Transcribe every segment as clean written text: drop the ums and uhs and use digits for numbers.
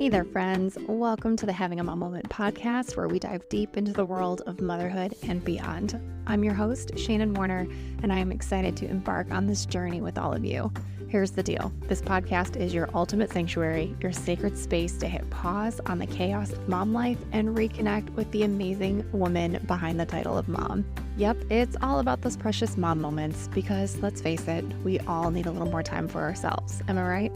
Hey there, friends. Welcome to the Having a Mom Moment podcast, where we dive deep into the world of motherhood and beyond. I'm your host, Shannon Warner, and I am excited to embark on this journey with all of you. Here's the deal. This podcast is your ultimate sanctuary, your sacred space to hit pause on the chaos of mom life and reconnect with the amazing woman behind the title of mom. Yep, it's all about those precious mom moments because, let's face it, we all need a little more time for ourselves. Am I right?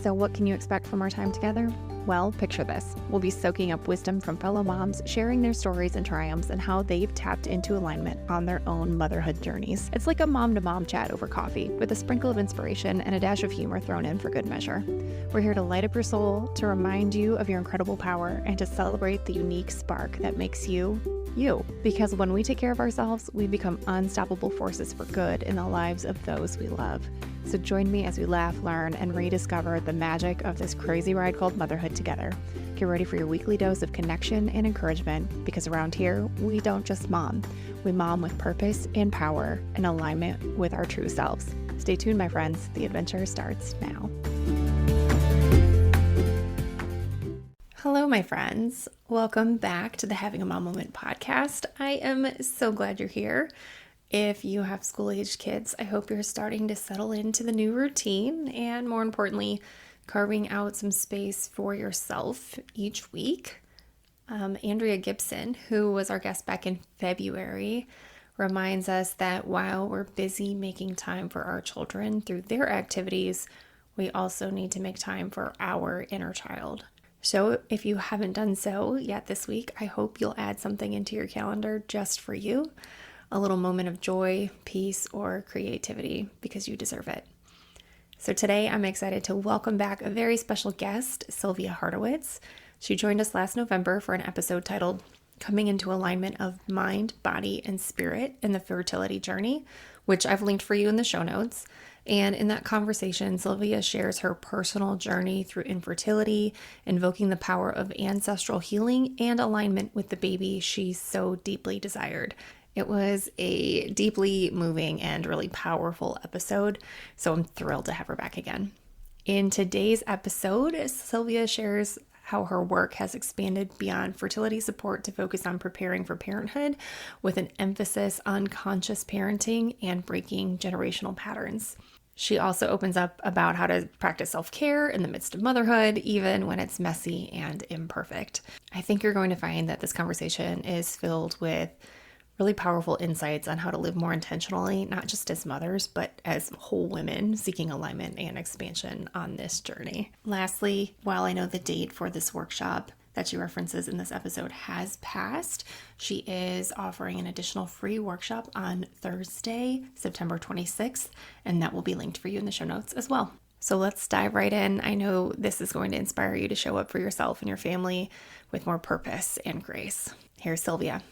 So what can you expect from our time together? Well, picture this. We'll be soaking up wisdom from fellow moms, sharing their stories and triumphs and how they've tapped into alignment on their own motherhood journeys. It's like a mom-to-mom chat over coffee, with a sprinkle of inspiration and a dash of humor thrown in for good measure. We're here to light up your soul, to remind you of your incredible power, and to celebrate the unique spark that makes you, you. Because when we take care of ourselves, we become unstoppable forces for good in the lives of those we love. So join me as we laugh, learn, and rediscover the magic of this crazy ride called motherhood together. Get ready for your weekly dose of connection and encouragement, because around here, we don't just mom. We mom with purpose and power in alignment with our true selves. Stay tuned, my friends. The adventure starts now. Hello, my friends. Welcome back to the Having a Mom Moment podcast. I am so glad you're here. If you have school-aged kids, I hope you're starting to settle into the new routine and, more importantly, carving out some space for yourself each week. Andrea Gibson, who was our guest back in February, reminds us that while we're busy making time for our children through their activities, we also need to make time for our inner child. So if you haven't done so yet this week, I hope you'll add something into your calendar just for you. A little moment of joy, peace, or creativity, because you deserve it. So today I'm excited to welcome back a very special guest, Sylvia Hartowicz. She joined us last November for an episode titled Coming into Alignment of Mind, Body, and Spirit in the Fertility Journey, which I've linked for you in the show notes. And in that conversation, Sylvia shares her personal journey through infertility, invoking the power of ancestral healing and alignment with the baby she so deeply desired. It was a deeply moving and really powerful episode, so I'm thrilled to have her back again. In today's episode, Sylvia shares how her work has expanded beyond fertility support to focus on preparing for parenthood, with an emphasis on conscious parenting and breaking generational patterns. She also opens up about how to practice self-care in the midst of motherhood, even when it's messy and imperfect. I think you're going to find that this conversation is filled with really powerful insights on how to live more intentionally, not just as mothers, but as whole women seeking alignment and expansion on this journey. Lastly, while I know the date for this workshop that she references in this episode has passed, she is offering an additional free workshop on Thursday, September 26th, and that will be linked for you in the show notes as well. So let's dive right in. I know this is going to inspire you to show up for yourself and your family with more purpose and grace. Here's Sylvia.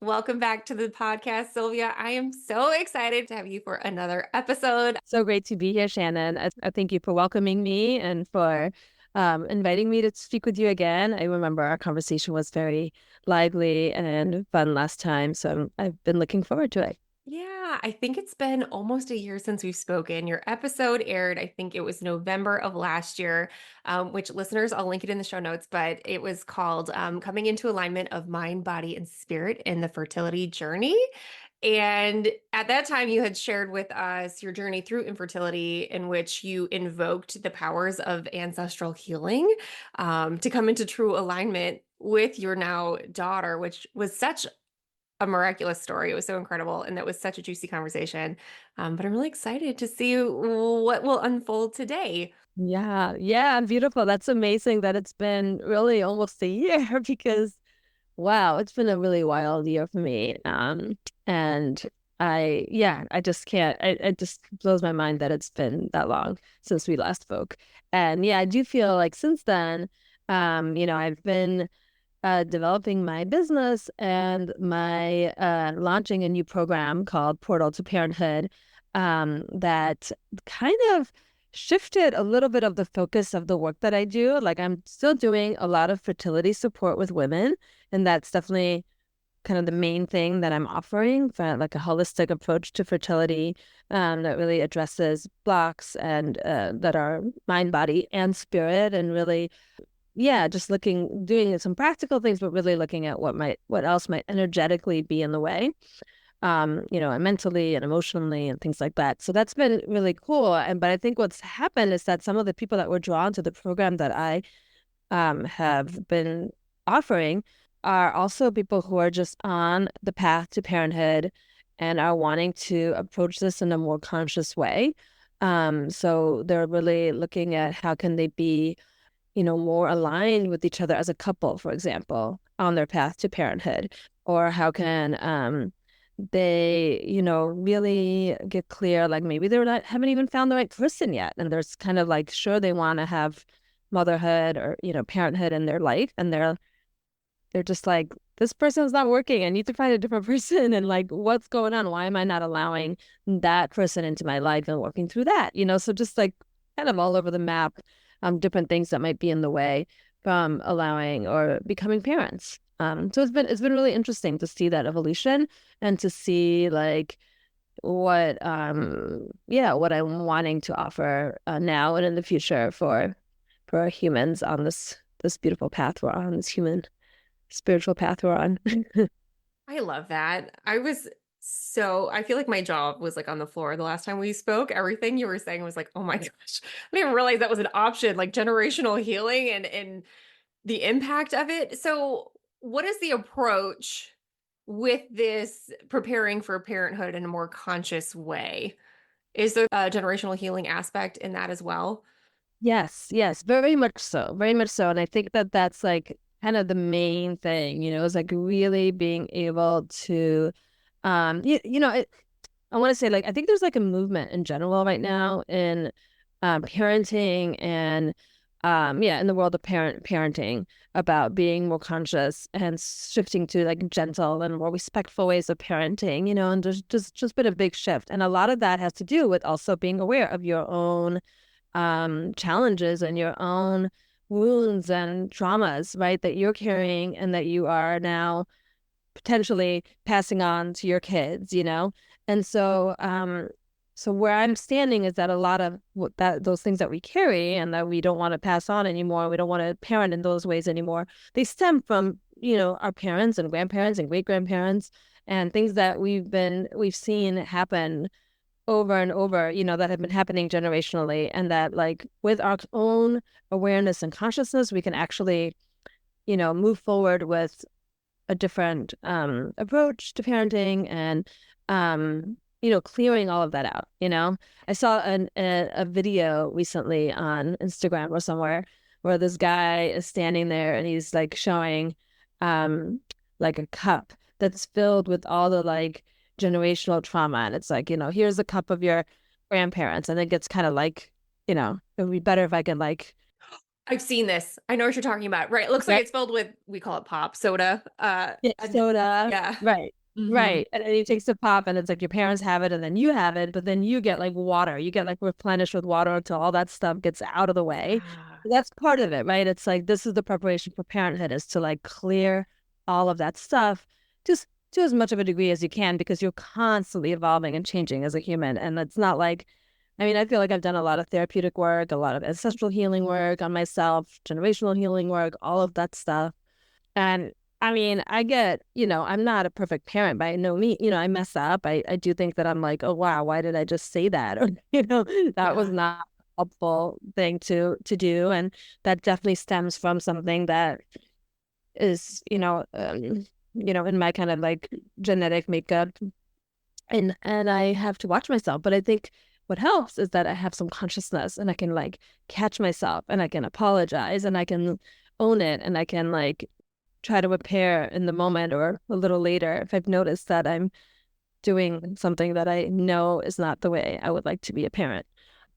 Welcome back to the podcast, Sylvia. I am so excited to have you for another episode. So great to be here, Shannon. I thank you for welcoming me and for inviting me to speak with you again. I remember our conversation was very lively and fun last time, so I've been looking forward to it. Yeah, I think it's been almost a year since we've spoken. Your episode aired, I think it was November of last year, which listeners, I'll link it in the show notes, but it was called Coming into Alignment of Mind, Body, and Spirit in the Fertility Journey. And at that time, you had shared with us your journey through infertility, in which you invoked the powers of ancestral healing to come into true alignment with your now daughter, which was such a miraculous story. It was so incredible. And that was such a juicy conversation. But I'm really excited to see what will unfold today. Yeah, beautiful. That's amazing that it's been really almost a year because, wow, it's been a really wild year for me. And I just can't, it just blows my mind that it's been that long since we last spoke. And yeah, I do feel like since then, I've been developing my business and my launching a new program called Portal to Parenthood that kind of shifted a little bit of the focus of the work that I do. Like I'm still doing a lot of fertility support with women, and that's definitely kind of the main thing that I'm offering, for like a holistic approach to fertility that really addresses blocks and that are mind, body, and spirit, and really just doing some practical things, but really looking at what else might energetically be in the way, and mentally and emotionally and things like that. So that's been really cool. But I think what's happened is that some of the people that were drawn to the program that I have been offering are also people who are just on the path to parenthood and are wanting to approach this in a more conscious way. So they're really looking at how can they be, more aligned with each other as a couple, for example, on their path to parenthood, or how can they, really get clear, like maybe haven't even found the right person yet, and there's kind of like sure they want to have motherhood or parenthood in their life, and they're just like, this person's not working. I need to find a different person. And like, what's going on? Why am I not allowing that person into my life and working through that? So just like kind of all over the map, different things that might be in the way from allowing or becoming parents. So it's been really interesting to see that evolution and to see like what I'm wanting to offer now and in the future for humans on this beautiful path we're on, this human spiritual path we're on. I love that. I feel like my jaw was like on the floor the last time we spoke. Everything you were saying was like, oh my gosh, I didn't realize that was an option, like generational healing and the impact of it. So, what is the approach with this preparing for parenthood in a more conscious way? Is there a generational healing aspect in that as well? Yes, very much so, very much so. And I think that that's like kind of the main thing, is like really being able to, I want to say like I think there's like a movement in general right now in parenting and in the world of parenting about being more conscious and shifting to like gentle and more respectful ways of parenting, and there's just been a big shift. And a lot of that has to do with also being aware of your own challenges and your own wounds and traumas, right, that you're carrying and that you are now potentially passing on to your kids, And so where I'm standing is that a lot of those things that we carry and that we don't want to pass on anymore, we don't want to parent in those ways anymore, they stem from, our parents and grandparents and great grandparents and things that we've seen happen over and over, that have been happening generationally, and that like with our own awareness and consciousness, we can actually, move forward with a different approach to parenting and clearing all of that out. I saw a video recently on Instagram or somewhere where this guy is standing there and he's like showing like a cup that's filled with all the like generational trauma, and it's like, here's a cup of your grandparents, and it gets kind of like, it would be better if I could like I've seen this. I know what you're talking about. Right. It looks like right it's filled with, we call it pop soda. soda, Yeah. right. Hmm. Right. And then he takes the pop and it's like your parents have it and then you have it, but then you get like water. You get like replenished with water until all that stuff gets out of the way. Yeah. That's part of it, right? It's like this is the preparation for parenthood, is to like clear all of that stuff just to as much of a degree as you can, because you're constantly evolving and changing as a human. And it's not like, I mean, I feel like I've done a lot of therapeutic work, a lot of ancestral healing work on myself, generational healing work, all of that stuff. And I mean, I'm not a perfect parent by no means. I mess up. I do think that I'm like, oh, wow, why did I just say that? Or, that was Yeah. not a helpful thing to do. And that definitely stems from something that is, in my kind of like genetic makeup. And I have to watch myself. But I think what helps is that I have some consciousness and I can like catch myself and I can apologize and I can own it and I can like try to repair in the moment or a little later if I've noticed that I'm doing something that I know is not the way I would like to be a parent.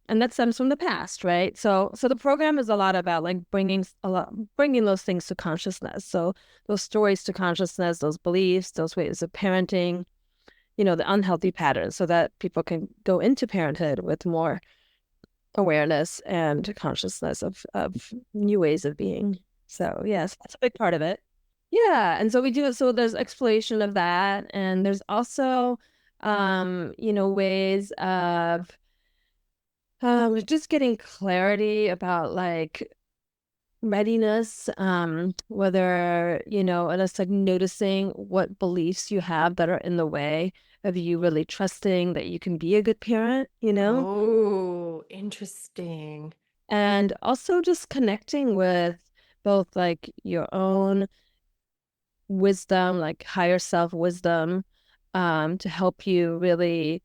And that stems from the past, right? So the program is a lot about like bringing those things to consciousness. So those stories to consciousness, those beliefs, those ways of parenting, the unhealthy patterns, so that people can go into parenthood with more awareness and consciousness of new ways of being. So yes, that's a big part of it. Yeah, and so we do, so there's exploration of that, and there's also ways of just getting clarity about like readiness, whether, and it's like noticing what beliefs you have that are in the way of you really trusting that you can be a good parent. Oh, interesting. And also just connecting with both like your own wisdom, like higher self wisdom, to help you really,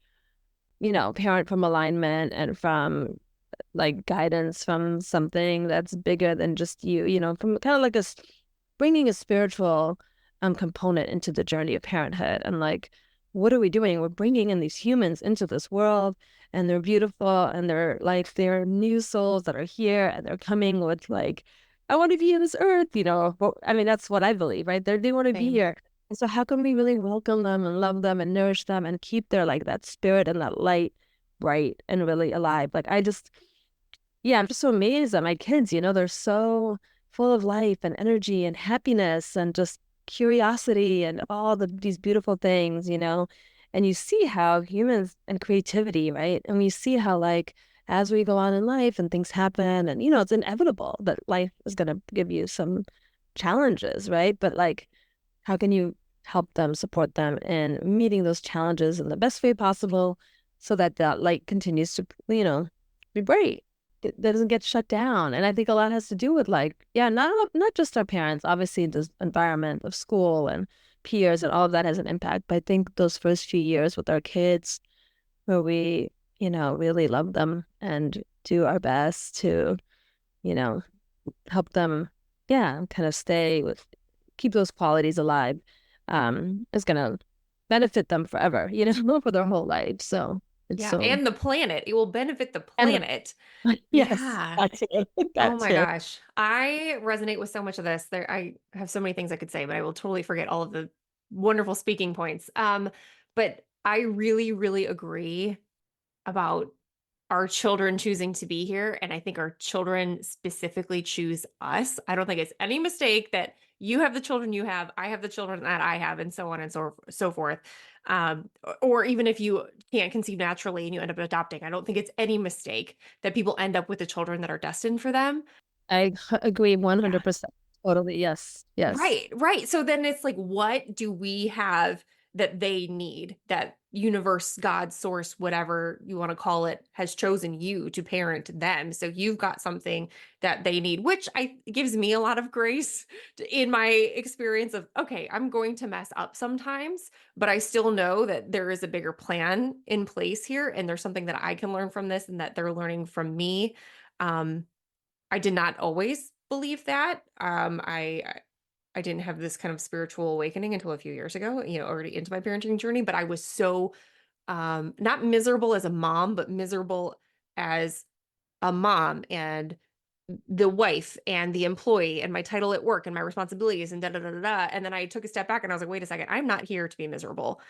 parent from alignment and from like guidance from something that's bigger than just you, from kind of like bringing a spiritual component into the journey of parenthood. And like, what are we doing? We're bringing in these humans into this world, and they're beautiful, and they're new souls that are here, and they're coming with like, I want to be on this earth. But, I mean, that's what I believe, right? They want to be Same. here. And so how can we really welcome them and love them and nourish them and keep their like that spirit and that light bright and really alive? Like yeah, I'm just so amazed at my kids. They're so full of life and energy and happiness and just curiosity and all these beautiful things. And you see how humans and creativity, right? And we see how like as we go on in life and things happen and it's inevitable that life is going to give you some challenges, right? But like how can you help them, support them in meeting those challenges in the best way possible so that that light continues to, be bright? It doesn't get shut down. And I think a lot has to do with like, yeah, not just our parents, obviously the environment of school and peers and all of that has an impact. But I think those first few years with our kids where we, really love them and do our best to, you know, help them, yeah, kind of keep those qualities alive, is gonna benefit them forever, for their whole life. So it's Yeah, so and the planet. It will benefit the and planet. yes, Yeah. that's it. Oh That's my it. gosh. I resonate with so much of this. I have so many things I could say, but I will totally forget all of the wonderful speaking points. But I really, really agree about our children choosing to be here. And I think our children specifically choose us. I don't think it's any mistake that you have the children you have, I have the children that I have, and so on and so forth. Or even if you can't conceive naturally and you end up adopting, I don't think it's any mistake that people end up with the children that are destined for them. I agree Yeah. 100%. Totally. Yes. Yes. Right, right. So then it's like, what do we have that they need, that universe, God, source, whatever you want to call it, has chosen you to parent them? So you've got something that they need, which I gives me a lot of grace in my experience of, okay, I'm going to mess up sometimes, but I still know that there is a bigger plan in place here, and there's something that I can learn from this and that they're learning from me. Um, I did not always believe that. I didn't have this kind of spiritual awakening until a few years ago, already into my parenting journey, but I was so not miserable as a mom, but miserable as a mom and the wife and the employee and my title at work and my responsibilities and da da da da da. And then I took a step back and I was like, wait a second, I'm not here to be miserable.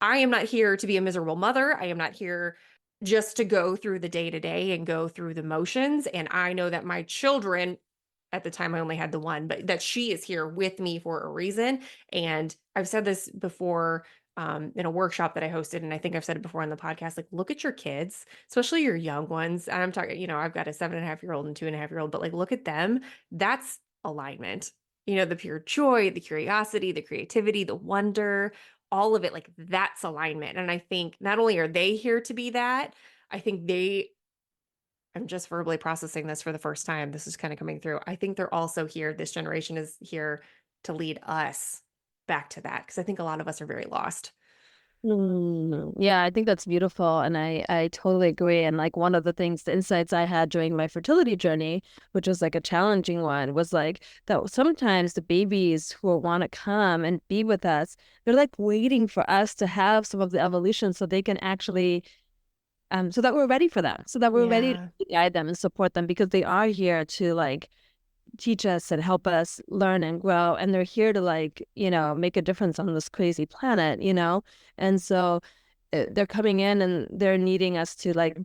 I am not here to be a miserable mother. I am not here just to go through the day to day and go through the motions. And I know that my children, at the time I only had the one, but that she is here with me for a reason. And I've said this before in a workshop that I hosted, and I think I've said it before on the podcast, like, look at your kids, especially your young ones. And I'm talking, I've got a 7.5-year-old and 2.5-year-old, but like, look at them. That's alignment. The pure joy, the curiosity, the creativity, the wonder, all of it, like that's alignment. And I think not only are they here to be that, I think I'm just verbally processing this for the first time. This is kind of coming through. I think they're also here. This generation is here to lead us back to that, because I think a lot of us are very lost. Yeah, I think that's beautiful. And I totally agree. And like one of the insights I had during my fertility journey, which was like a challenging one, was like that sometimes the babies who want to come and be with us, they're like waiting for us to have some of the evolution so they can actually, so that we're ready for them, so that we're ready Yeah. to guide them and support them because they are here to like teach us and help us learn and grow. And they're here to like, make a difference on this crazy planet. And so they're coming in and they're needing us to like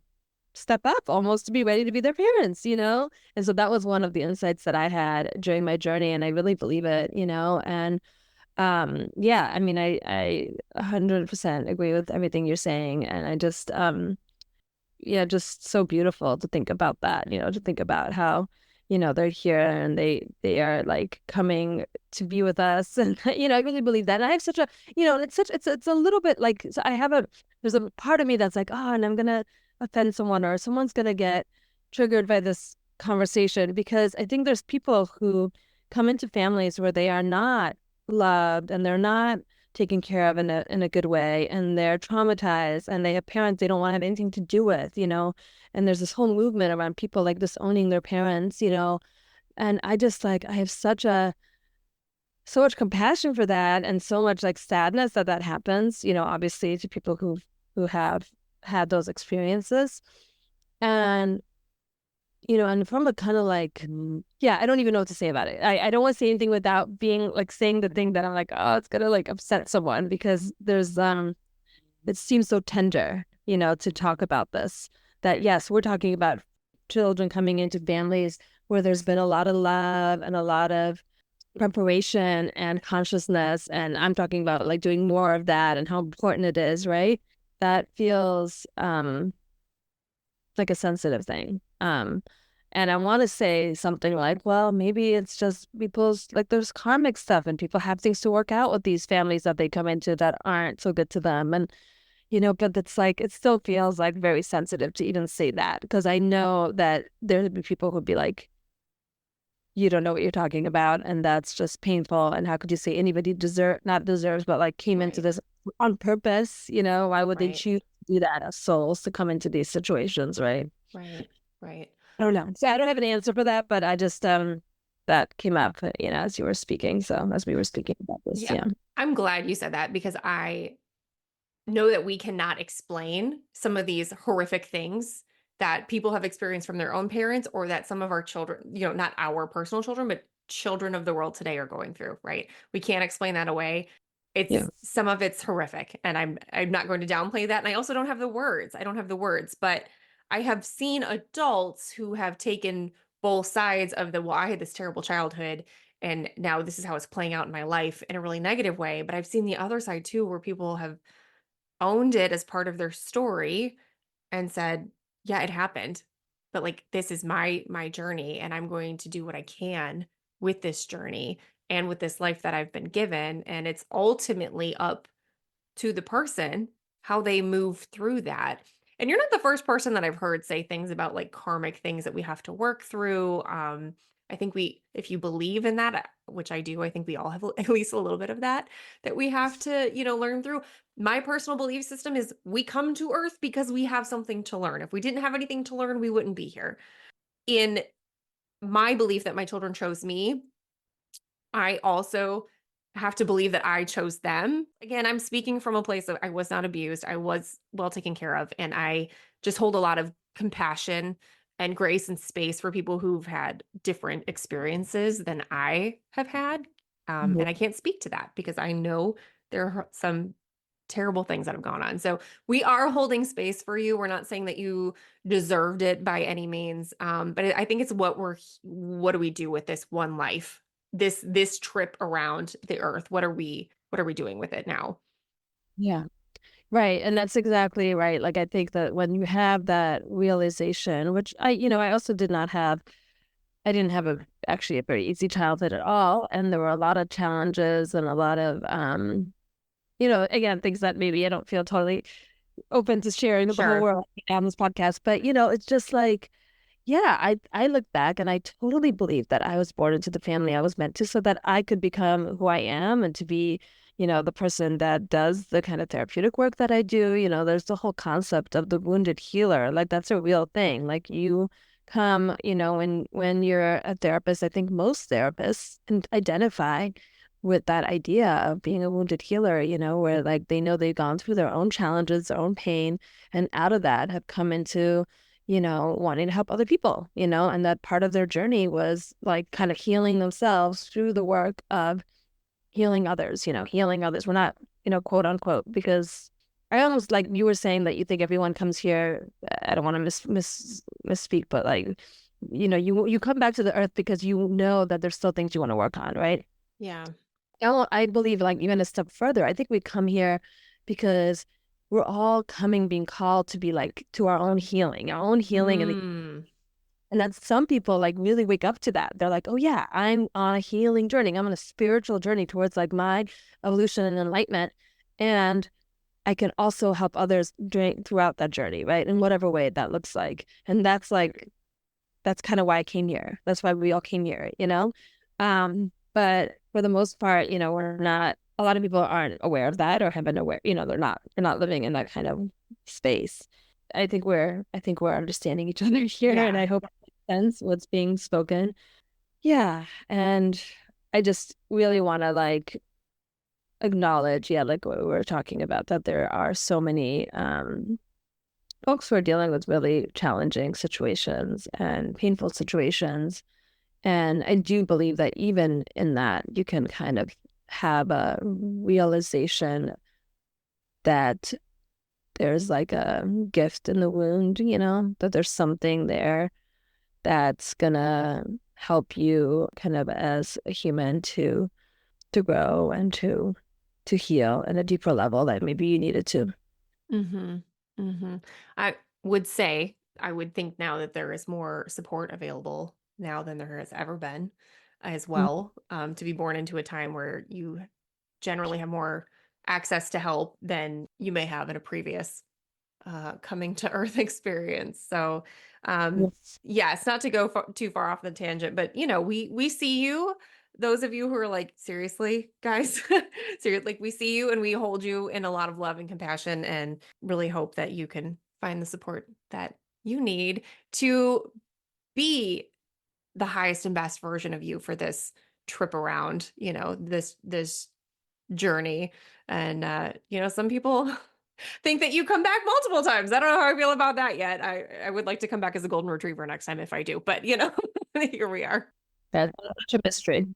step up almost to be ready to be their parents. And so that was one of the insights that I had during my journey. And I really believe it. And yeah, I mean, I 100% agree with everything you're saying. And I just, yeah, just so beautiful to think about that, to think about how they're here and they are like coming to be with us. And, I really believe that. And I have such a, it's a little bit like, so there's a part of me that's like, oh, and I'm going to offend someone or someone's going to get triggered by this conversation, because I think there's people who come into families where they are not loved and they're not taken care of in a good way, and they're traumatized and they have parents they don't want to have anything to do with, and there's this whole movement around people like disowning their parents, and I just like I have so much compassion for that, and so much like sadness that happens, obviously to people who have had those experiences. And and from a kind of like, yeah, I don't even know what to say about it. I don't want to say anything without being like saying the thing that I'm like, oh, it's gonna like upset someone, because there's it seems so tender, to talk about this. That yes, we're talking about children coming into families where there's been a lot of love and a lot of preparation and consciousness, and I'm talking about like doing more of that and how important it is, right? That feels like a sensitive thing. And I want to say something like, well, maybe it's just people's like there's karmic stuff and people have things to work out with these families that they come into that aren't so good to them. And, but it's like, it still feels like very sensitive to even say that, because I know that there would be people who'd be like, you don't know what you're talking about. And that's just painful. And how could you say anybody not deserves, but like came into this on purpose? Why would they choose to do that as souls to come into these situations? Right. Right. I don't know. So I don't have an answer for that, but I just that came up, as you were speaking. So as we were speaking about this, yeah. I'm glad you said that, because I know that we cannot explain some of these horrific things that people have experienced from their own parents, or that some of our children, not our personal children, but children of the world today are going through, right? We can't explain that away. Some of it's horrific, and I'm not going to downplay that. And I also don't have the words. I don't have the words, but I have seen adults who have taken both sides of well, I had this terrible childhood, and now this is how it's playing out in my life in a really negative way. But I've seen the other side too, where people have owned it as part of their story and said, yeah, it happened, but like, this is my journey, and I'm going to do what I can with this journey and with this life that I've been given. And it's ultimately up to the person how they move through that. And you're not the first person that I've heard say things about like karmic things that we have to work through. I think if you believe in that, which I do, I think we all have at least a little bit of that we have to, learn through. My personal belief system is we come to Earth because we have something to learn. If we didn't have anything to learn, we wouldn't be here. In my belief that my children chose me, I also have to believe that I chose them. Again, I'm speaking from a place of I was not abused. I was well taken care of. And I just hold a lot of compassion and grace and space for people who've had different experiences than I have had. And I can't speak to that because I know there are some terrible things that have gone on. So we are holding space for you. We're not saying that you deserved it by any means. But I think it's what do we do with this one life? This trip around the earth, what are we doing with it now? Yeah, right. And that's exactly right. Like, I think that when you have that realization, which I also didn't have actually a very easy childhood at all. And there were a lot of challenges and a lot of, again, things that maybe I don't feel totally open to sharing with the whole world on this podcast. But, it's just like, yeah, I look back and I totally believe that I was born into the family I was meant to, so that I could become who I am and to be, the person that does the kind of therapeutic work that I do. There's the whole concept of the wounded healer. Like, that's a real thing. Like, you come, when you're a therapist, I think most therapists can identify with that idea of being a wounded healer, where like they know they've gone through their own challenges, their own pain, and out of that have come into wanting to help other people, and that part of their journey was like kind of healing themselves through the work of healing others, healing others. We're not, quote unquote, because I almost like you were saying that you think everyone comes here. I don't want to misspeak, but like, you come back to the earth because you know that there's still things you want to work on, right? Yeah. I believe like even a step further, I think we come here because we're all being called to be like to our own healing, and And then some people like really wake up to that. They're like, oh yeah, I'm on a healing journey. I'm on a spiritual journey towards like my evolution and enlightenment. And I can also help others during throughout that journey, right? In whatever way that looks like. And that's kind of why I came here. That's why we all came here, you know? But for the most part, we're not, a lot of people aren't aware of that or have been aware, they're not living in that kind of space. I think we're understanding each other here, and Yeah. I hope it makes sense what's being spoken. Yeah. And I just really want to like acknowledge, yeah, like what we were talking about, that there are so many folks who are dealing with really challenging situations and painful situations. And I do believe that even in that, you can kind of have a realization that there's like a gift in the wound, that there's something there that's gonna help you kind of as a human to grow and to heal at a deeper level that maybe you needed to. Mm-hmm. Mm-hmm. I would say, I would think now that there is more support available now than there has ever been as well, to be born into a time where you generally have more access to help than you may have in a previous coming to Earth experience. So, um, Yes. yeah, it's not to go too far off the tangent, but we see you. Those of you who are like, seriously, guys, seriously, like we see you and we hold you in a lot of love and compassion, and really hope that you can find the support that you need to be the highest and best version of you for this trip around, this journey. And some people think that you come back multiple times. I don't know how I feel about that yet. I would like to come back as a golden retriever next time if I do, but here we are. That's such a mystery.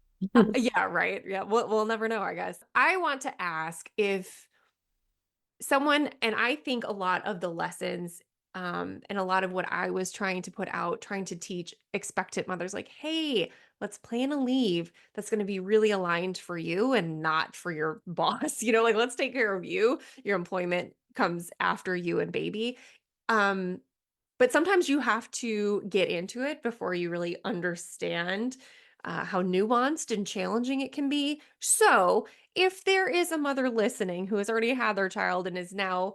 Yeah, right. Yeah, we'll never know, I guess. I want to ask if someone, and I think a lot of the lessons, and a lot of what I was trying to put out, trying to teach expectant mothers, like, hey, let's plan a leave that's going to be really aligned for you and not for your boss. Like, let's take care of you. Your employment comes after you and baby. Um, but sometimes you have to get into it before you really understand how nuanced and challenging it can be. So, if there is a mother listening who has already had their child and is now,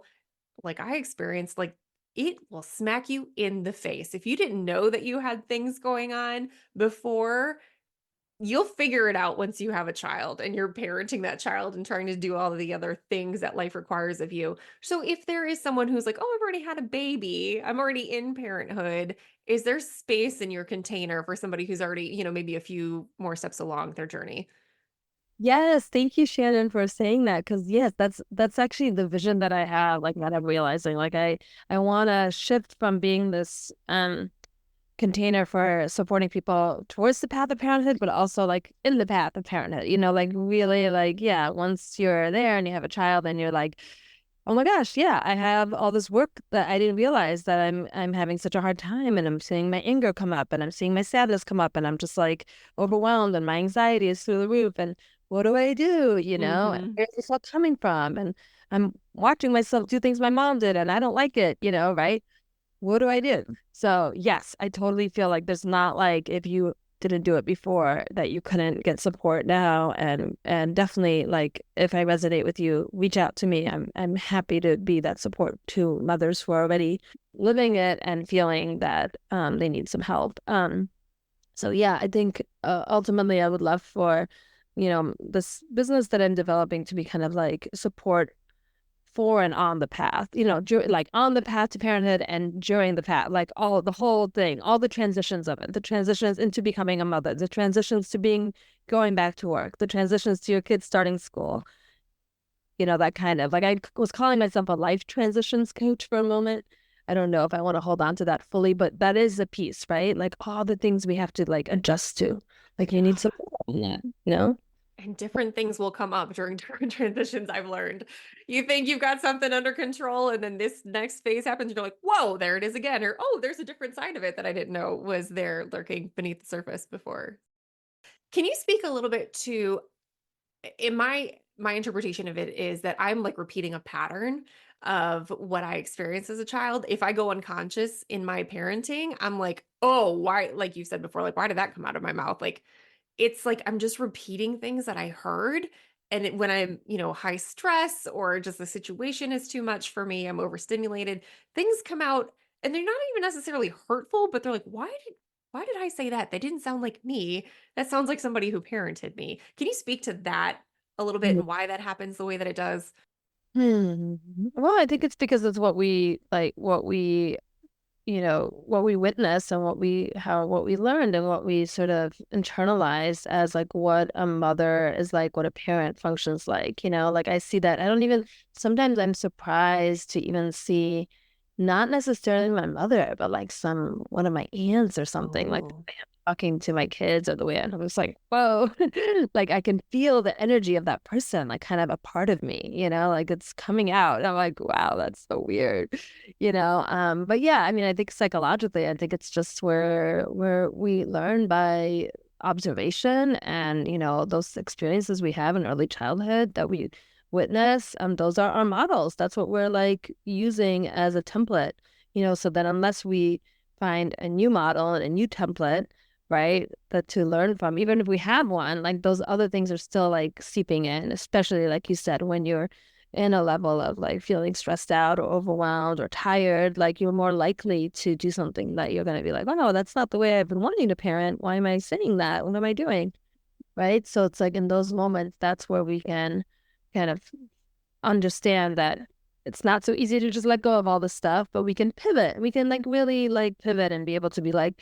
like I experienced, like it will smack you in the face. If you didn't know that you had things going on before, you'll figure it out once you have a child and you're parenting that child and trying to do all of the other things that life requires of you. So if there is someone who's like, oh, I've already had a baby, I'm already in parenthood, is there space in your container for somebody who's already, maybe a few more steps along their journey? Yes, thank you, Shannon, for saying that. Because yes, that's actually the vision that I have, like that I'm realizing. Like I want to shift from being this container for supporting people towards the path of parenthood, but also like in the path of parenthood. Like really, like yeah, once you're there and you have a child, and you're like, oh my gosh, yeah, I have all this work that I didn't realize that I'm having such a hard time, and I'm seeing my anger come up, and I'm seeing my sadness come up, and I'm just like overwhelmed, and my anxiety is through the roof, and what do I do? Mm-hmm. Where's this all coming from? And I'm watching myself do things my mom did, and I don't like it, right? What do I do? So yes, I totally feel like there's not like if you didn't do it before that you couldn't get support now, and definitely like if I resonate with you, reach out to me. I'm happy to be that support to mothers who are already living it and feeling that they need some help. So yeah, I think ultimately I would love for this business that I'm developing to be kind of like support for and on the path, like on the path to parenthood and during the path, like all the whole thing, all the transitions of it, the transitions into becoming a mother, the transitions to going back to work, the transitions to your kids starting school, that kind of like I was calling myself a life transitions coach for a moment. I don't know if I want to hold on to that fully, but that is a piece, right? Like all the things we have to like adjust to. Like you need Yeah. support on that. And different things will come up during different transitions, I've learned. You think you've got something under control, and then this next phase happens, and you're like, whoa, there it is again. Or, oh, there's a different side of it that I didn't know was there lurking beneath the surface before. Can you speak a little bit to, in my interpretation of it is that I'm like repeating a pattern of what I experienced as a child. If I go unconscious in my parenting, I'm like, oh, why, like you said before, like, why did that come out of my mouth? Like, it's like I'm just repeating things that I heard. And when I'm, high stress or just the situation is too much for me, I'm overstimulated, things come out and they're not even necessarily hurtful, but they're like, why did I say that? That didn't sound like me. That sounds like somebody who parented me. Can you speak to that a little bit and why that happens the way that it does? Hmm. Well, I think it's because it's what we like, what we witnessed and what we learned and what we sort of internalized as like what a mother is like, what a parent functions like, like I see that. I don't even, sometimes I'm surprised to even see not necessarily my mother, but like one of my aunts or something, like the Oh, way I'm talking to my kids or the way I'm just like, whoa, like I can feel the energy of that person, like kind of a part of me, like it's coming out. And I'm like, wow, that's so weird, but yeah, I mean, I think psychologically, I think it's just where we learn by observation and, those experiences we have in early childhood that we witness, those are our models. That's what we're like using as a template, so that unless we find a new model and a new template, right, that to learn from, even if we have one, like those other things are still like seeping in, especially like you said, when you're in a level of like feeling stressed out or overwhelmed or tired, like you're more likely to do something that you're going to be like, oh, no, that's not the way I've been wanting to parent. Why am I saying that? What am I doing? Right. So it's like in those moments, that's where we can kind of understand that it's not so easy to just let go of all this stuff, but we can pivot. We can like really like pivot and be able to be like,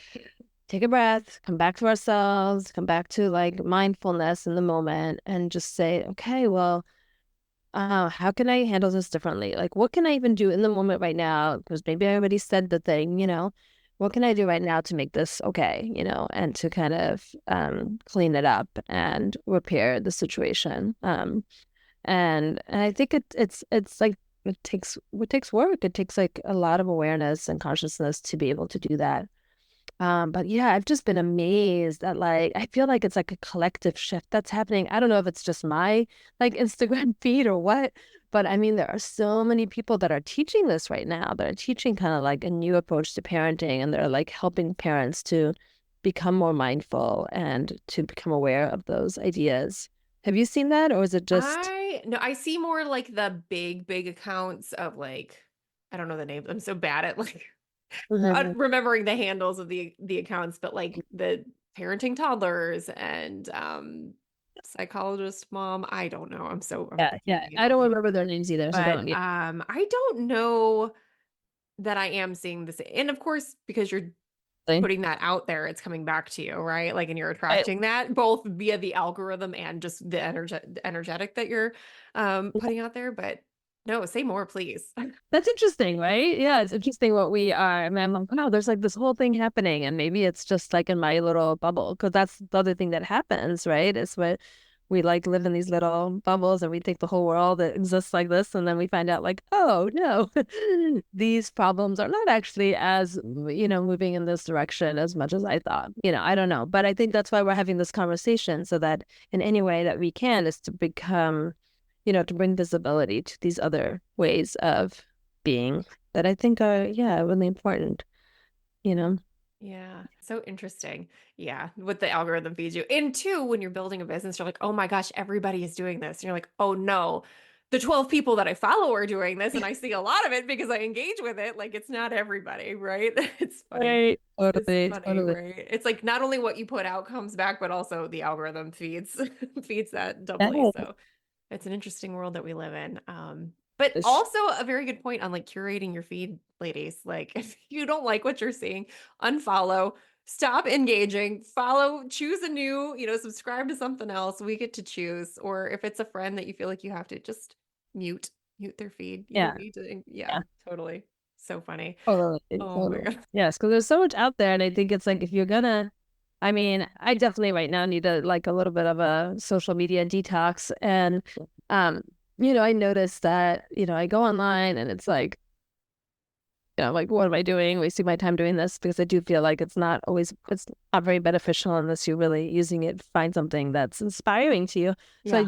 take a breath, come back to ourselves, come back to like mindfulness in the moment and just say, okay, well, how can I handle this differently? Like, what can I even do in the moment right now? Because maybe I already said the thing, what can I do right now to make this okay, and to kind of clean it up and repair the situation. And I think it's like it takes work. It takes like a lot of awareness and consciousness to be able to do that. But yeah, I've just been amazed at like I feel like it's like a collective shift that's happening. I don't know if it's just my like Instagram feed or what, but I mean there are so many people that are teaching this right now. That are teaching kind of like a new approach to parenting, and they're like helping parents to become more mindful and to become aware of those ideas. Have you seen that, or is it just I see more like the big accounts of like, I don't know the names. I'm so bad at like Mhm. remembering the handles of the accounts, but like the parenting toddlers and psychologist mom. I don't know. I'm Yeah, yeah. completely I don't off. remember their names either, so But don't. Yeah. I don't know that I am seeing this. And of course, because you're putting that out there, it's coming back to you, right? Like, and you're Right. attracting that both via the algorithm and just the energetic that you're putting out there. But no, say more, please. That's interesting, right? Yeah, it's interesting what we are. I mean, I'm like, wow, there's like this whole thing happening, and maybe it's just like in my little bubble, because that's the other thing that happens, right? Is what we like live in these little bubbles, and we think the whole world exists like this, and then we find out like, oh no, these problems are not actually as moving in this direction as much as I thought. I don't know, but I think that's why we're having this conversation, so that in any way that we can is to become to bring visibility to these other ways of being that I think are, yeah, really important, you know? Yeah, so interesting. Yeah, what the algorithm feeds you. And two, when you're building a business, you're like, oh my gosh, everybody is doing this. And you're like, oh no, the 12 people that I follow are doing this. And I see a lot of it because I engage with it. Like, it's not everybody, right? It's funny. Right. It's Totally, funny, totally. right? It's like not only what you put out comes back, but also the algorithm feeds feeds that doubly. Yeah. So it's an interesting world that we live in. But Ish. also a very good point on like curating your feed, ladies. Like if you don't like what you're seeing, unfollow, stop engaging, follow, choose a new, subscribe to something else. We get to choose. Or if it's a friend that you feel like you have to just mute their feed. You don't Yeah. need to, Yeah. yeah, totally. So funny. Totally. Oh my Totally. God. Yes, because there's so much out there, and I think it's like if you're gonna, I mean, I definitely right now need like a little bit of a social media detox, and I noticed that I go online and it's like like, what am I doing? Wasting my time doing this, because I do feel like it's not very beneficial unless you're really using it to find something that's inspiring to you. So Yeah.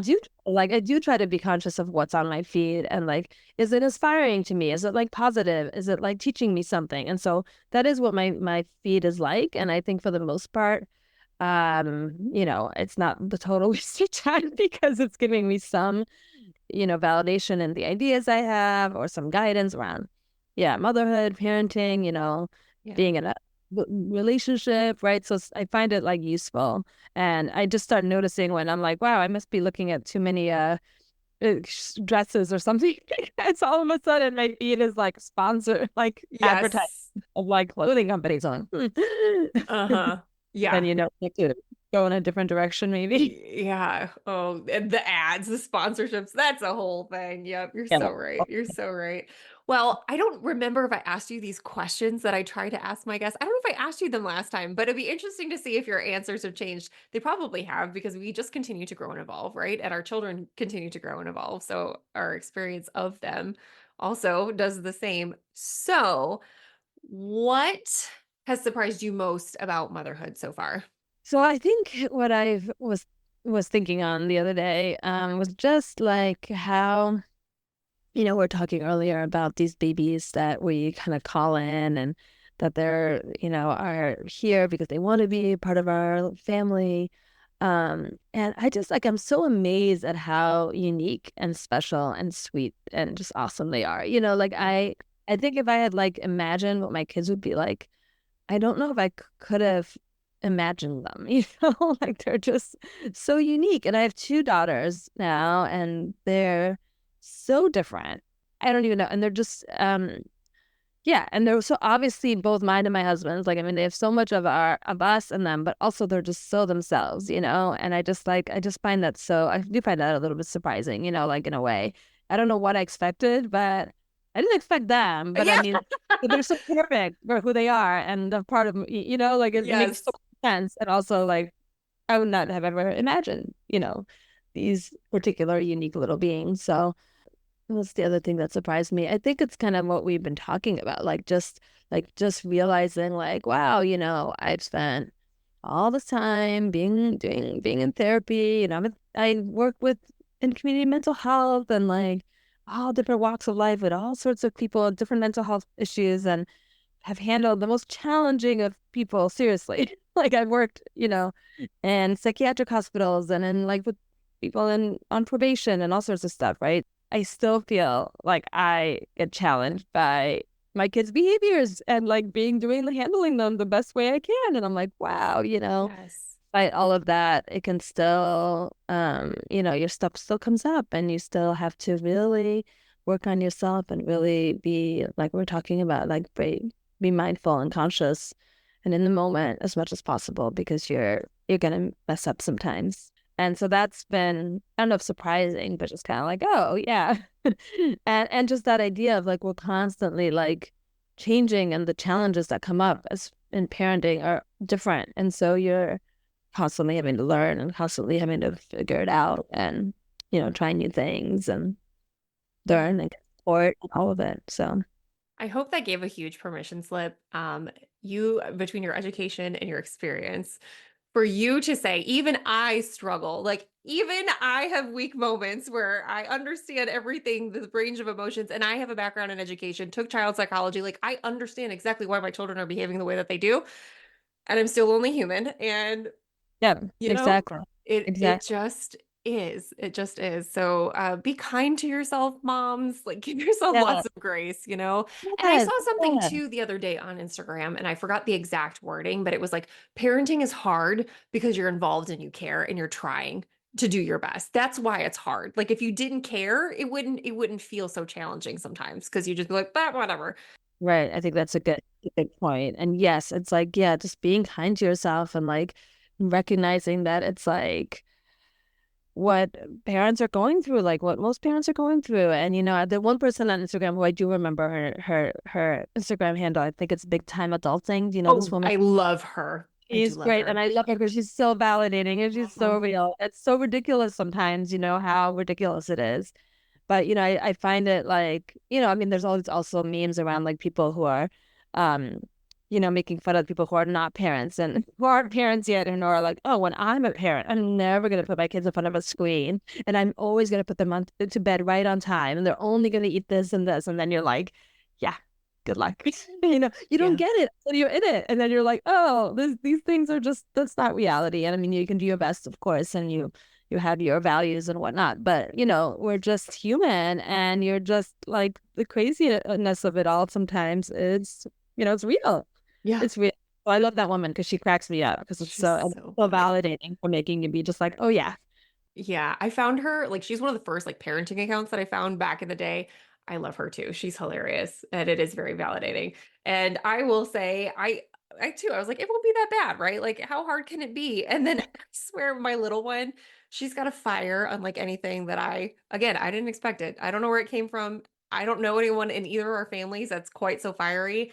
I do try to be conscious of what's on my feed, and like, is it inspiring to me? Is it like positive? Is it like teaching me something? And so that is what my feed is like. And I think for the most part, it's not the total waste of time, because it's giving me some, validation in the ideas I have, or some guidance around, motherhood, parenting, Yeah. being in a relationship, right? So I find it like useful. And I just start noticing when I'm like, wow, I must be looking at too many dresses or something. It's all of a sudden my feed is like sponsored, like advertising Yes. of like clothing companies on. Uh-huh. Then Yeah. you have to go in a different direction, maybe. Yeah. Oh, and the ads, the sponsorships, that's a whole thing. Yep. You're Yeah. so right. You're so right. Well, I don't remember if I asked you these questions that I try to ask my guests. I don't know if I asked you them last time, but it'd be interesting to see if your answers have changed. They probably have, because we just continue to grow and evolve, right? And our children continue to grow and evolve. So our experience of them also does the same. So, what has surprised you most about motherhood so far? So I think what I was thinking on the other day was just like how, we're talking earlier about these babies that we kind of call in, and that they're, are here because they want to be part of our family. And I just like, I'm so amazed at how unique and special and sweet and just awesome they are. Like I think if I had like imagined what my kids would be like, I don't know if I could have imagined them, like they're just so unique. And I have two daughters now, and they're so different. I don't even know. And they're just, yeah. And they're so obviously both mine and my husband's. Like, I mean, they have so much of us in them, but also they're just so themselves, And I just find that I do find that a little bit surprising, like in a way. I don't know what I expected, but I didn't expect them. But I Yeah. mean, they're so perfect for who they are, and the part of like it makes Yes. so much sense. And also, like, I would not have ever imagined, these particular unique little beings. So that's the other thing that surprised me. I think it's kind of what we've been talking about, like just realizing, like, wow, I've spent all this time being in therapy. I work with in community mental health, and like all different walks of life with all sorts of people with different mental health issues, and have handled the most challenging of people seriously. Like I've worked, in psychiatric hospitals, and in like with people on probation and all sorts of stuff, right? I still feel like I get challenged by my kids' behaviors, and like handling them the best way I can. And I'm like, wow, Yes. despite all of that, it can still, your stuff still comes up, and you still have to really work on yourself, and really be like we're talking about, like be mindful and conscious and in the moment as much as possible, because you're gonna mess up sometimes. And so that's been, I don't know if surprising, but just kind of like, oh yeah. And just that idea of like we're constantly like changing, and the challenges that come up as in parenting are different. And so you're constantly having to learn, and constantly having to figure it out, and try new things, and Yeah. learn and get support and all of it. So I hope that gave a huge permission slip. You, between your education and your experience, for you to say, even I struggle, like even I have weak moments where I understand everything, the range of emotions, and I have a background in education, took child psychology. Like I understand exactly why my children are behaving the way that they do, and I'm still only human. And yeah, you know, exactly. it Exactly. just is. It just is. So be kind to yourself, moms. Like give yourself Yeah. lots of grace, you know? And I Yes. saw something Yeah. too the other day on Instagram, and I forgot the exact wording, but it was like parenting is hard because you're involved and you care and you're trying to do your best. That's why it's hard. Like if you didn't care, it wouldn't feel so challenging sometimes, because you just be like, but whatever. Right. I think that's a good point. And yes, it's like, yeah, just being kind to yourself, and like recognizing that it's like what parents are going through, like what most parents are going through. And the one person on Instagram who I do remember her Instagram handle, I think it's Big Time Adulting. Do you know this Oh, woman? I love her. I do She's love great, and her. I love her because she's so validating, and she's so Mhm. real. It's so ridiculous sometimes, how ridiculous it is. But, I find it like, I mean, there's always also memes around like people who are, um, making fun of people who are not parents and who aren't parents yet and are like, oh, when I'm a parent, I'm never going to put my kids in front of a screen and I'm always going to put them to bed right on time and they're only going to eat this and this. And then you're like, yeah, good luck. You don't Yeah. get it until you're in it. And then you're like, oh, these things are just, that's not reality. And I mean, you can do your best, of course, and you have your values and whatnot, but we're just human and you're just like the craziness of it all sometimes it's real. Yeah. It's real. So I love that woman because she cracks me up because it's She's so so funny. validating for making you be just like, oh yeah. Yeah, I found her like she's one of the first like parenting accounts that I found back in the day. I love her too. She's hilarious and it is very validating. And I will say I too I was like it won't be that bad, right? Like how hard can it be? And then I swear my little one, she's got a fire unlike anything that I didn't expect it. I don't know where it came from. I don't know anyone in either of our families that's quite so fiery.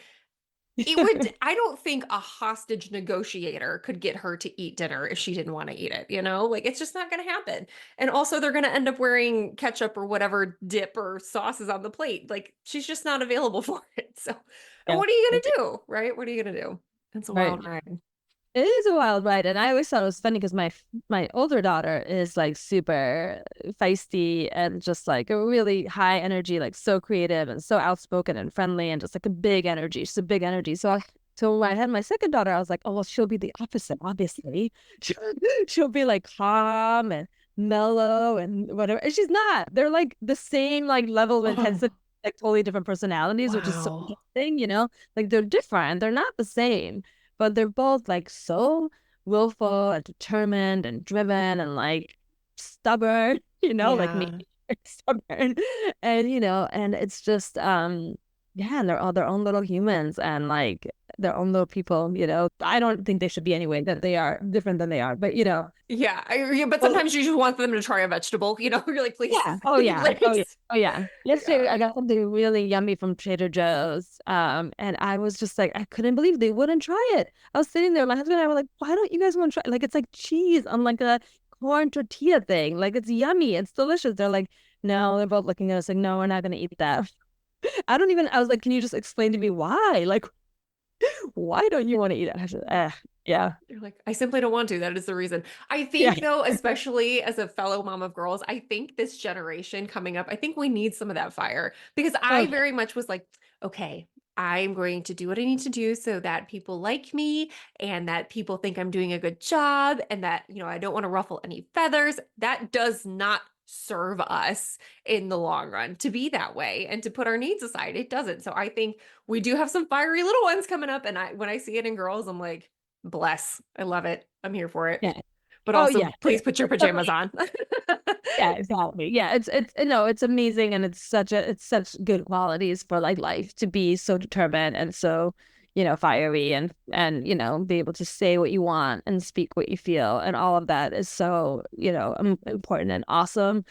It would, I don't think a hostage negotiator could get her to eat dinner if she didn't want to eat it, Like it's just not going to happen. And also they're going to end up wearing ketchup or whatever dip or sauces on the plate. Like she's just not available for it. So, and Yeah. what are you going to do? Right? What are you going to do? It's a Right. wild ride. It is a wild ride, and I always thought it was funny because my older daughter is like super feisty and just like a really high energy, like so creative and so outspoken and friendly and just like a big energy. She's a big energy. So when I had my second daughter, I was like, oh well, she'll be the opposite, obviously. She'll be like calm and mellow and whatever. And she's not. They're like the same like level of Oh, intensity, like totally different personalities, which is so wow. interesting, Like they're different. They're not the same, but they're both like so willful and determined and driven and like stubborn, like me, Yeah. stubborn. And it's just yeah, and they're all their own little humans and like their own little people. I don't think they should be anyway, that they are different than they are, but Yeah, but well, sometimes you just want them to try a vegetable, You're like, please, yeah. Oh yeah. Oh yeah. please. Oh yeah. Yesterday Yeah. I got something really yummy from Trader Joe's. And I was just like, I couldn't believe they wouldn't try it. I was sitting there, my husband and I were like, why don't you guys want to try it? Like it's like cheese on like a corn tortilla thing. Like it's yummy. It's delicious. They're like, no, they're both looking at us like, no, we're not gonna eat that. I was like, can you just explain to me why? Like, why don't you want to eat it? I said, yeah. You're like, I simply don't want to. That is the reason. I Yeah. think, though, especially as a fellow mom of girls, I think this generation coming up, I think we need some of that fire because Oh I yeah. very much was like, okay, I'm going to do what I need to do so that people like me and that people think I'm doing a good job and that, I don't want to ruffle any feathers. That does not serve us in the long run to be that way and to put our needs aside. It doesn't. So I think we do have some fiery little ones coming up. And when I see it in girls, I'm like, bless. I love it. I'm here for it. Yeah. But Oh also, yeah. please put your pajamas on. Yeah, exactly. Yeah, it's no, it's amazing and it's such good qualities for like life to be so determined and so, fiery and be able to say what you want and speak what you feel and all of that is so, important and awesome.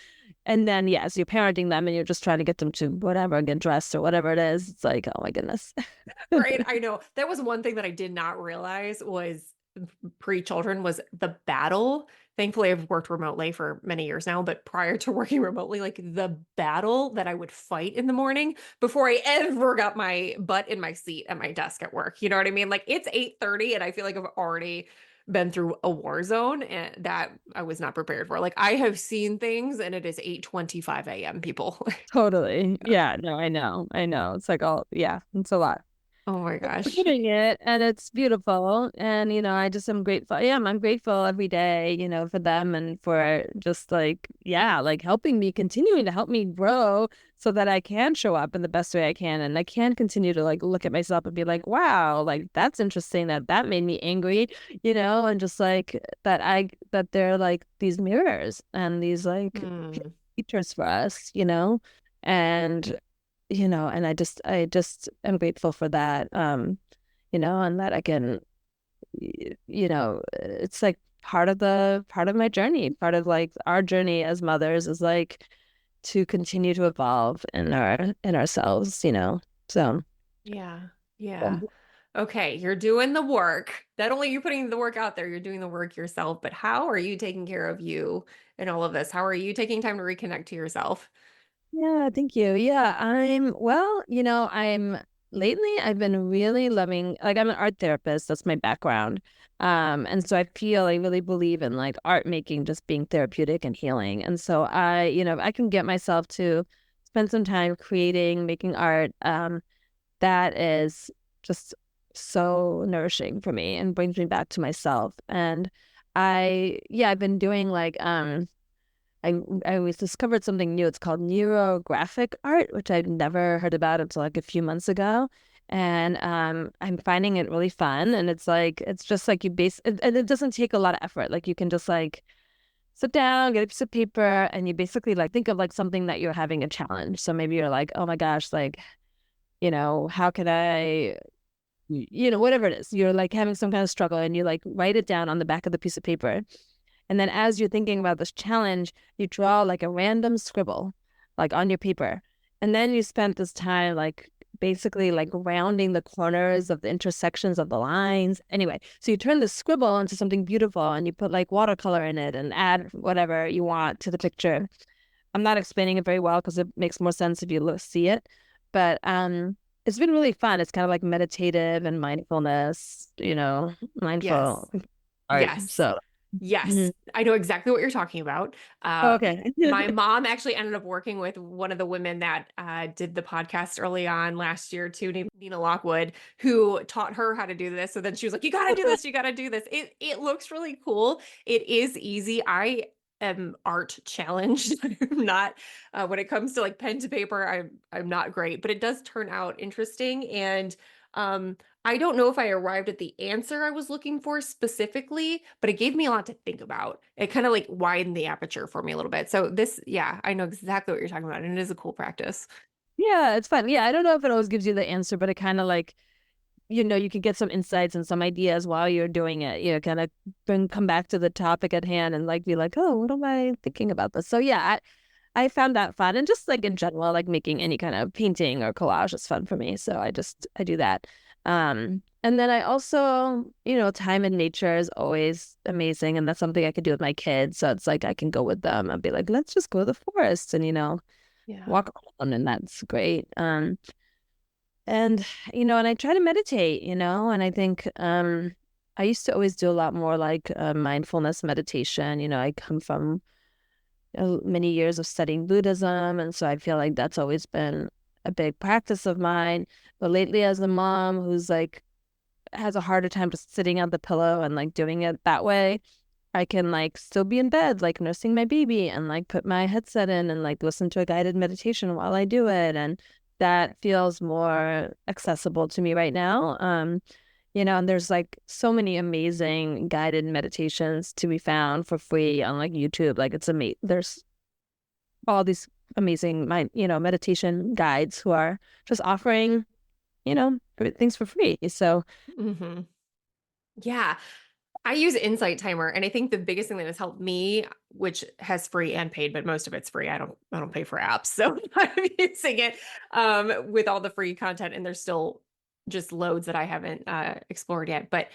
And then yes, you're parenting them and you're just trying to get them to whatever, get dressed or whatever it is. It's like, oh my goodness. Right. I know. That was one thing that I did not realize was pre-children was the battle. Thankfully, I've worked remotely for many years now, but prior to working remotely, like the battle that I would fight in the morning before I ever got my butt in my seat at my desk at work. You know what I mean? Like it's 8:30 and I feel like I've already been through a war zone and that I was not prepared for. Like I have seen things and it is 8:25 a.m. people. Totally. Yeah, no, I know. I know. It's like all yeah, it's a lot. Oh my We're gosh. doing it and it's beautiful and I just am grateful. Yeah, I'm grateful every day, for them and for just like yeah, like helping me continuing to help me grow so that I can show up in the best way I can and I can continue to like look at myself and be like, wow, like that's interesting that made me angry, and just like that they're like these mirrors and these like Hmm. teachers for us, and and I just am grateful for that. And that I can, it's like part of my journey, part of like our journey as mothers is like to continue to evolve in ourselves, So Yeah. Yeah. Okay, you're doing the work. Not only are you putting the work out there, you're doing the work yourself, but how are you taking care of you in all of this? How are you taking time to reconnect to yourself? Yeah, thank you. Yeah, lately I've been really loving, like, I'm an art therapist. That's my background. And so I feel I really believe in like art making just being therapeutic and healing. And so I can get myself to spend some time creating, making art, that is just so nourishing for me and brings me back to myself. And I've been doing like I was discovered something new. It's called neurographic art, which I'd never heard about until like a few months ago. And I'm finding it really fun. And it's just like and it doesn't take a lot of effort. Like you can just like sit down, get a piece of paper, and you basically like think of like something that you're having a challenge. So maybe you're like, oh my gosh, like, how can I, whatever it is, you're like having some kind of struggle and you like write it down on the back of the piece of paper. And then as you're thinking about this challenge, you draw like a random scribble, like on your paper. And then you spend this time like basically like rounding the corners of the intersections of the lines. Anyway, so you turn the scribble into something beautiful and you put like watercolor in it and add whatever you want to the picture. I'm not explaining it very well because it makes more sense if you see it. But it's been really fun. It's kind of like meditative and mindfulness, Yes. mindful art. Yes. So. Yes, Mhm. I know exactly what you're talking about. Oh, okay. My mom actually ended up working with one of the women that did the podcast early on last year too, named Nina Lockwood, who taught her how to do this. So then she was like, "You got to do this. You got to do this." It looks really cool. It is easy. I am art challenged. I'm not when it comes to like pen to paper. I'm not great, but it does turn out interesting and. Um, I don't know if I arrived at the answer I was looking for specifically, but it gave me a lot to think about. It kind of like widened the aperture for me a little bit. So yeah, I know exactly what you're talking about, and it is a cool practice. Yeah, it's fun. Yeah, I don't know if it always gives you the answer, but it kind of like, you can get some insights and some ideas while you're doing it. Kind of come back to the topic at hand and like be like, oh, what am I thinking about this? So yeah, I found that fun. And just like in general, like making any kind of painting or collage is fun for me. So I do that. And then I also, time in nature is always amazing. And that's something I could do with my kids. So it's like I can go with them and be like, let's just go to the forest and, Yeah. walk around, and that's great. And and I try to meditate, and I think I used to always do a lot more like mindfulness meditation. I come from many years of studying Buddhism, and so I feel like that's always been a big practice of mine. But lately, as a mom who's like has a harder time just sitting on the pillow and like doing it that way, I can like still be in bed, like nursing my baby and like put my headset in and like listen to a guided meditation while I do it. And that feels more accessible to me right now. And there's like so many amazing guided meditations to be found for free on like YouTube. Like it's amazing. There's all these amazing meditation guides who are just offering, things for free. So Hmm. Yeah. I use Insight Timer, and I think the biggest thing that has helped me, which has free and paid, but most of it's free. I don't pay for apps, so I'm using it with all the free content, and there's still just loads that I haven't explored yet. But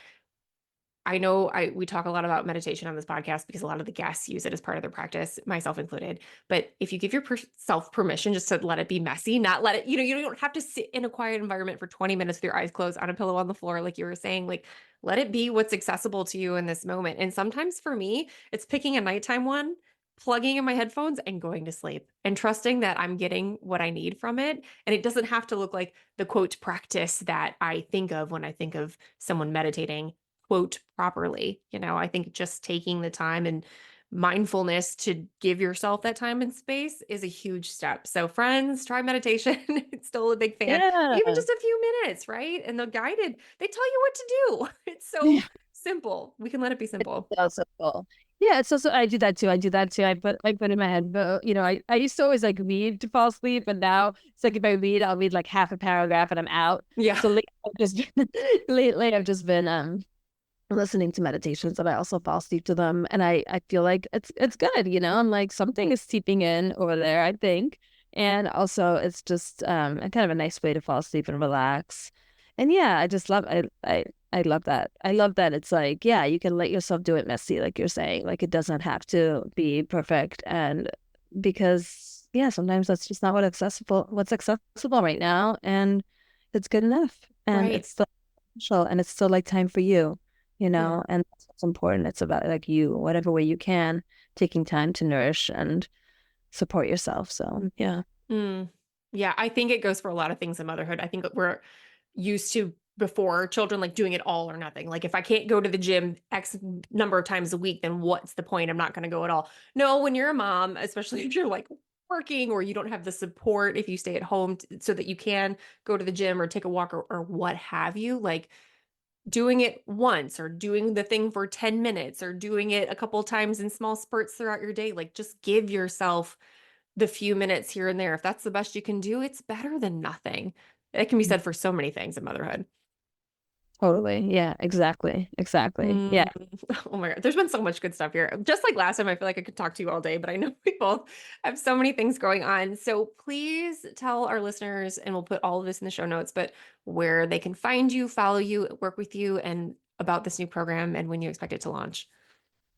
I know we talk a lot about meditation on this podcast because a lot of the guests use it as part of their practice, myself included. But if you give yourself permission just to let it be messy, not let it, you don't have to sit in a quiet environment for 20 minutes with your eyes closed on a pillow on the floor, like you were saying, like let it be what's accessible to you in this moment. And sometimes for me, it's picking a nighttime one, plugging in my headphones and going to sleep and trusting that I'm getting what I need from it. And it doesn't have to look like the quote practice that I think of when I think of someone meditating quote properly. I think just taking the time and mindfulness to give yourself that time and space is a huge step. So friends, try meditation. It's still a big fan. yeah. Even just a few minutes, right? And they tell you what to do. It's so simple. We can let it be simple. Also cool. Yeah, it's also I do that too. I do that too. I put in my head, but I used to always like read to fall asleep, but now it's like if I read, I'll read like half a paragraph and I'm out. Yeah. So lately I've just been listening to meditations and I also fall asleep to them. And I feel like it's good, I'm like something is seeping in over there, I think. And also it's just a kind of a nice way to fall asleep and relax. And yeah, I just love I love that. I love that it's like, yeah, you can let yourself do it messy, like you're saying. Like it doesn't have to be perfect. And because sometimes that's just not what's accessible right now. And it's good enough. And Right. it's still special and it's still like time for you, Yeah. and that's what's important. It's about like you, whatever way you can, taking time to nourish and support yourself. So yeah. Mm. Yeah, I think it goes for a lot of things in motherhood. I think we're used to before children like doing it all or nothing. Like if I can't go to the gym X number of times a week, then what's the point? I'm not going to go at all. No, when you're a mom, especially if you're like working or you don't have the support if you stay at home so that you can go to the gym or take a walk or what have you, like doing it once or doing the thing for 10 minutes or doing it a couple times in small spurts throughout your day, like just give yourself the few minutes here and there. If that's the best you can do, it's better than nothing. It can be said for so many things in motherhood. Totally. Yeah, exactly. Exactly. Yeah. Mm. Oh my God. There's been so much good stuff here. Just like last time, I feel like I could talk to you all day, but I know we both have so many things going on. So please tell our listeners, and we'll put all of this in the show notes, but where they can find you, follow you, work with you, and about this new program and when you expect it to launch.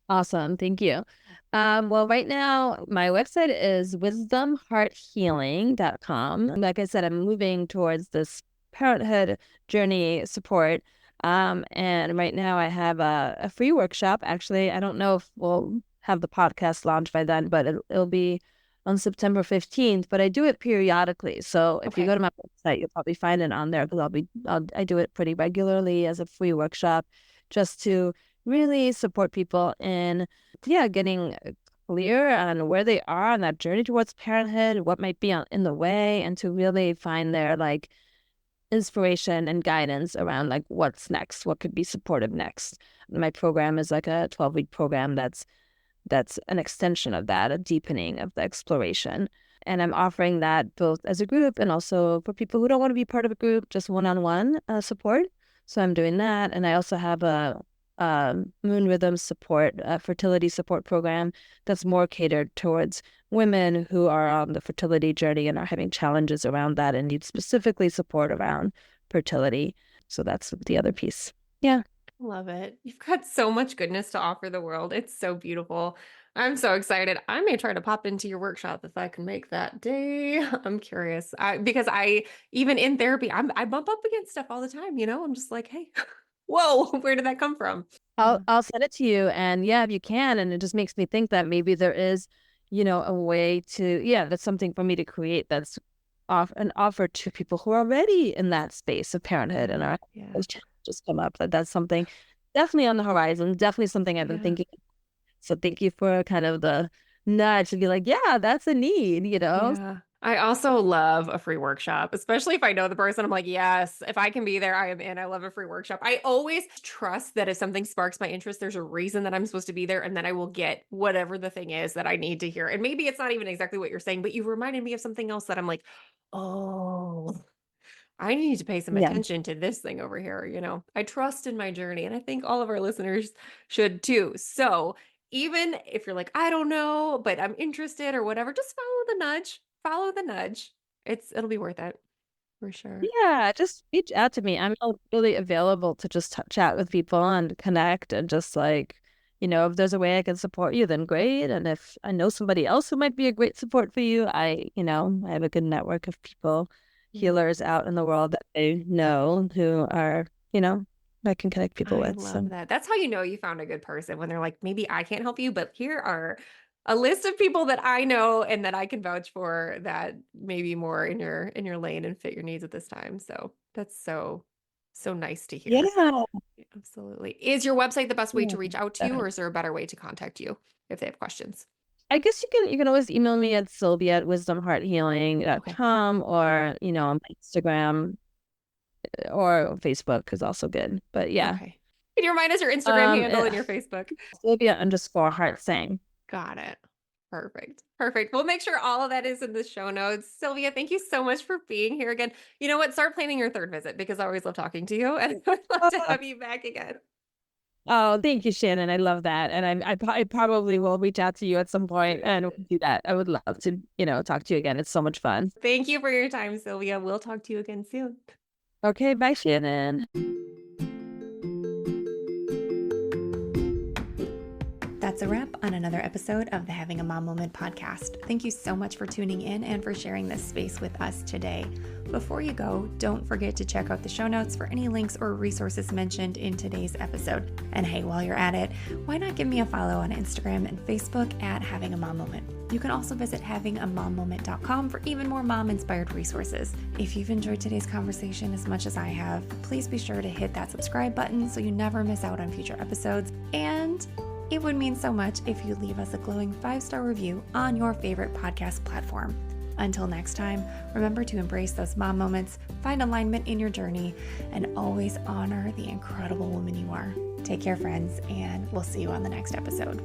Awesome. Thank you. Well, right now, my website is wisdomhearthealing.com. Like I said, I'm moving towards this parenthood journey support. And right now I have a free workshop. Actually, I don't know if we'll have the podcast launched by then, but it'll be on September 15th. But I do it periodically. So if you Okay. go to my website, you'll probably find it on there because I do it pretty regularly as a free workshop just to really support people in, getting clear on where they are on that journey towards parenthood, what might be in the way, and to really find their like inspiration and guidance around like what's next, what could be supportive next. My program is like a 12-week program that's an extension of that, a deepening of the exploration. And I'm offering that both as a group and also for people who don't want to be part of a group, just one-on-one support. So I'm doing that. And I also have a moon rhythm support, fertility support program that's more catered towards women who are on the fertility journey and are having challenges around that and need specifically support around fertility. So that's the other piece. Yeah. Love it. You've got so much goodness to offer the world. It's so beautiful. I'm so excited. I may try to pop into your workshop if I can make that day. I'm curious. Because I even in therapy, I bump up against stuff all the time, I'm just like, hey, whoa, where did that come from? I'll send it to you, and yeah, if you can, and it just makes me think that maybe there is, a way to, that's something for me to create that's an offer to people who are already in that space of parenthood and are Yeah. those challenges come up. That's something definitely on the horizon, definitely something I've been Yeah. thinking. So thank you for kind of the nudge to be like, yeah, that's a need. Yeah. I also love a free workshop, especially if I know the person. I'm like, yes, if I can be there, I am in. I love a free workshop. I always trust that if something sparks my interest, there's a reason that I'm supposed to be there, and then I will get whatever the thing is that I need to hear. And maybe it's not even exactly what you're saying, but you reminded me of something else that I'm like, oh, I need to pay some Yeah. attention to this thing over here. I trust in my journey, and I think all of our listeners should too. So, even if you're like, I don't know, but I'm interested or whatever, just follow the nudge. Follow the nudge. It'll be worth it for sure. Yeah, just reach out to me. I'm really available to just chat with people and connect and just like, if there's a way I can support you, then great. And if I know somebody else who might be a great support for you, I have a good network of people, Yeah. healers out in the world that I know who are, I can connect people I with. love So that. That's how you know you found a good person when they're like, maybe I can't help you, but here are a list of people that I know and that I can vouch for that may be more in your lane and fit your needs at this time. So that's so nice to hear. yeah. Absolutely. Is your website the best way Yeah. to reach out to you, or is there a better way to contact you if they have questions? I guess you can always email me at Sylvia at Okay. wisdomhearthealing.com or, on my Instagram or Facebook is also good. But yeah. Okay. Can you remind us your Instagram handle Eh, and your Facebook? Sylvia_Heartsang. Got it. Perfect. Perfect. We'll make sure all of that is in the show notes. Sylvia, thank you so much for being here again. You know what? Start planning your third visit because I always love talking to you and I'd love to Oh, have you back again. oh, thank you, Shannon. I love that. And I probably will reach out to you at some point and we'll do that. I would love to, talk to you again. It's so much fun. Thank you for your time, Sylvia. We'll talk to you again soon. Okay, bye, Shannon. That's a wrap on another episode of the Having a Mom Moment podcast. Thank you so much for tuning in and for sharing this space with us today. Before you go, don't forget to check out the show notes for any links or resources mentioned in today's episode. And hey, while you're at it, why not give me a follow on Instagram and Facebook at Having a Mom Moment. You can also visit havingamaMoment.com for even more mom-inspired resources. If you've enjoyed today's conversation as much as I have, please be sure to hit that subscribe button so you never miss out on future episodes. And it would mean so much if you leave us a glowing 5-star review on your favorite podcast platform. Until next time, remember to embrace those mom moments, find alignment in your journey, and always honor the incredible woman you are. Take care, friends, and we'll see you on the next episode.